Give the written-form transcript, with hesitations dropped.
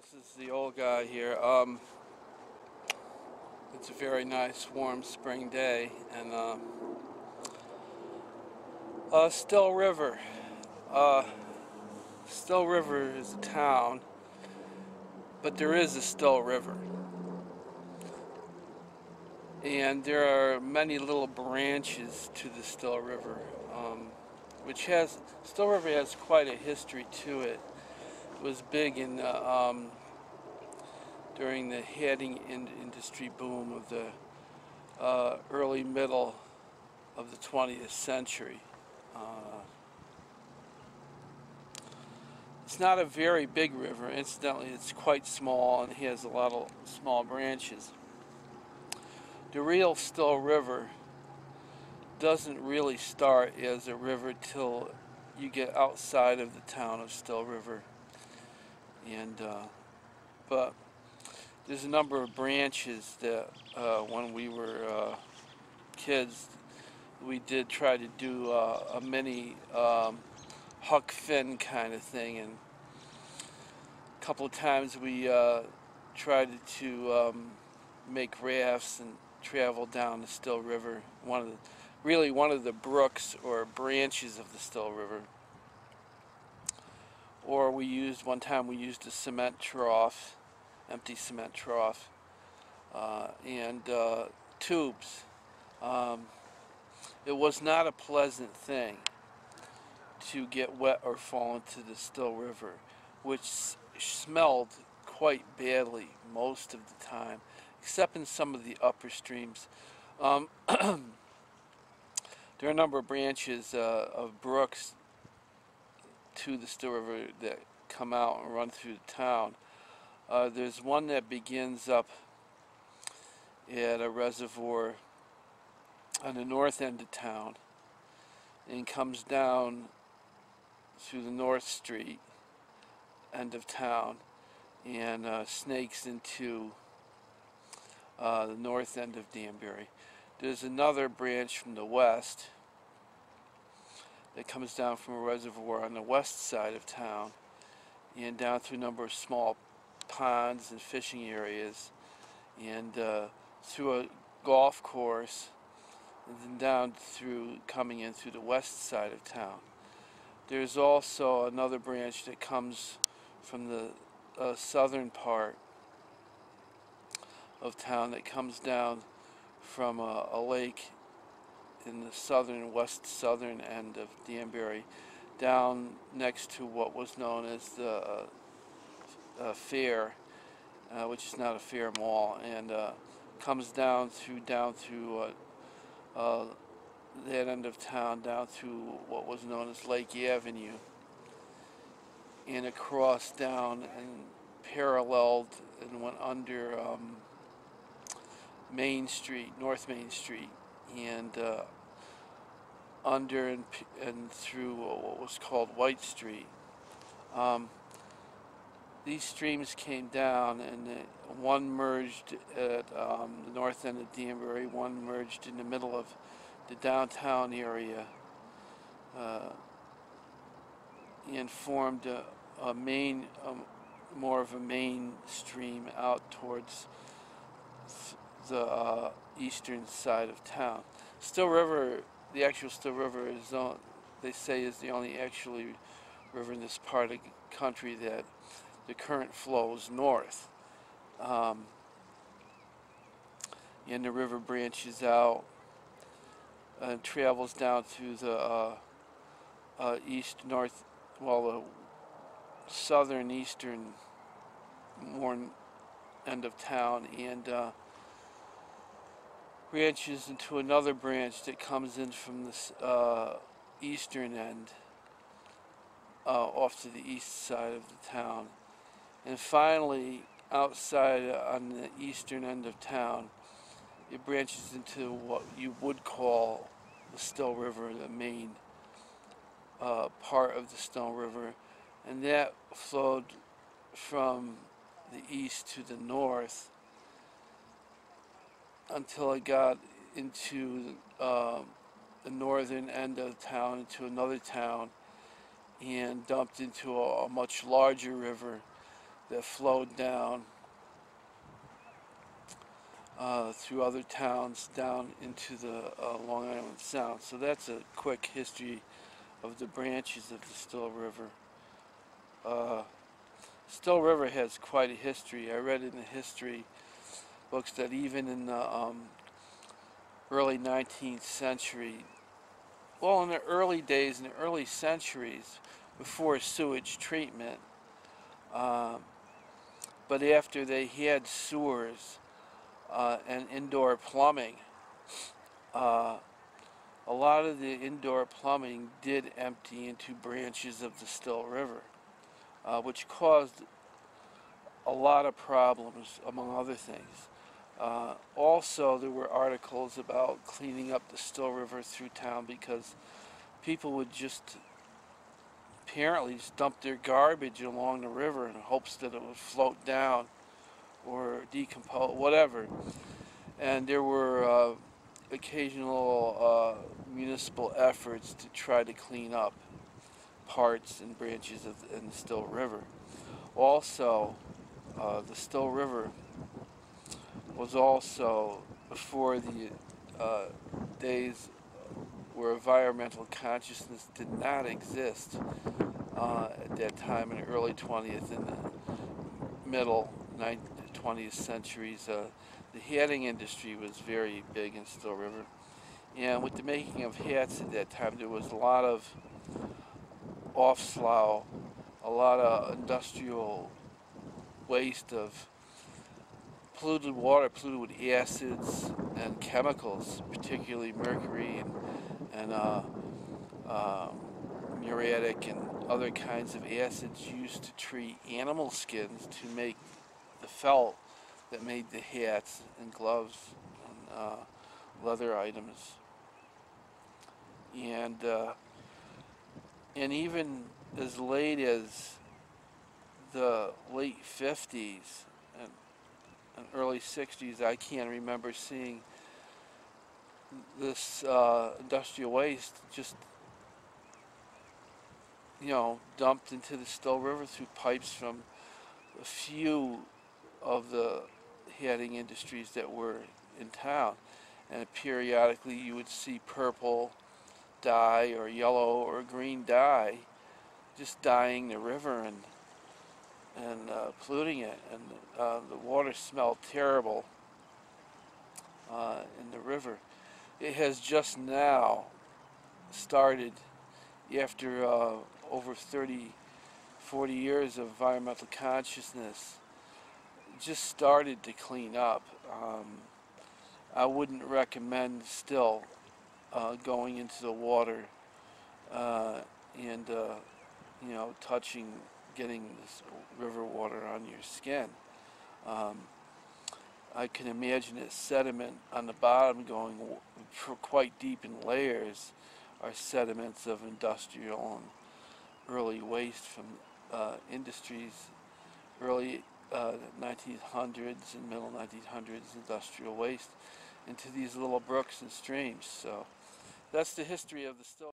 This is the old guy here. It's a very nice warm spring day, and Still River. Uh, Still River is a town, but there is a Still River, and there are many little branches to the Still River, which has Still River has quite a history to it. It was big in during the hatting industry boom of the early middle of the 20th century. Uh, it's not a very big river. Incidentally, it's quite small and has a lot of small branches. The real Still River doesn't really start as a river till you get outside of the town of Still River, and but there's a number of branches that when we were kids we did try to do a mini Huck Finn kind of thing, and a couple of times we tried to make rafts and travel down the Still River, really one of the brooks or branches of the Still River. Or one time we used a cement trough, empty cement trough, and tubes. It was not a pleasant thing to get wet or fall into the Still River, which smelled quite badly most of the time, except in some of the upper streams. There are a number of branches of brooks to the Still River that come out and run through the town. There's one that begins up at a reservoir on the north end of town and comes down through the North Street end of town and snakes into the north end of Danbury. There's another branch from the west that comes down from a reservoir on the west side of town and down through a number of small ponds and fishing areas and through a golf course, and then down through coming in through the west side of town. There's also another branch that comes from the southern part of town that comes down from a lake in the southern end of Danbury, down next to what was known as the fair, which is not a fair mall, and comes down through that end of town, down through what was known as Lake Avenue, and across down and paralleled and went under Main Street, North Main Street, and under and through what was called White Street. These streams came down, and one merged at the north end of Danbury, one merged in the middle of the downtown area, and formed a main, more of a main stream out towards the eastern side of town. Still River, the actual Still River, they say is the only actually river in this part of the country that the current flows north. And the river branches out and travels down through the the southern eastern more end of town, and branches into another branch that comes in from the eastern end, off to the east side of the town. And finally, outside on the eastern end of town, it branches into what you would call the Still River, the main part of the Still River, and that flowed from the east to the north until it got into the northern end of town, into another town, and dumped into a much larger river that flowed down through other towns down into the Long Island Sound. So that's a quick history of the branches of the Still River. Still River has quite a history. I read in the history books that even in the early 19th century, well, in the early days, in the early centuries, before sewage treatment, but after they had sewers and indoor plumbing, a lot of the indoor plumbing did empty into branches of the Still River, which caused a lot of problems, among other things. Also, there were articles about cleaning up the Still River through town because people would just apparently just dump their garbage along the river in hopes that it would float down or decompose, whatever. And there were occasional municipal efforts to try to clean up parts and branches of the Still River. Also, the Still River was also before the days where environmental consciousness did not exist at that time in the early 20th and the middle 20th centuries. The hatting industry was very big in Still River. And with the making of hats at that time, there was a lot of off-slough, a lot of industrial waste of polluted water, polluted with acids and chemicals, particularly mercury and muriatic and other kinds of acids used to treat animal skins to make the felt that made the hats and gloves and leather items. And even as late as the late 50s and early 60s, I can remember seeing this industrial waste just, dumped into the Still River through pipes from a few of the hatting industries that were in town. And periodically you would see purple dye or yellow or green dye just dyeing the river and polluting it, and the water smelled terrible in the river. It has just now started, after over 30, 40 years of environmental consciousness, just started to clean up. I wouldn't recommend still going into the water and touching, getting this river water on your skin. I can imagine that sediment on the bottom going quite deep in layers are sediments of industrial and early waste from industries, early 1900s and middle 1900s industrial waste into these little brooks and streams. So that's the history of the Still.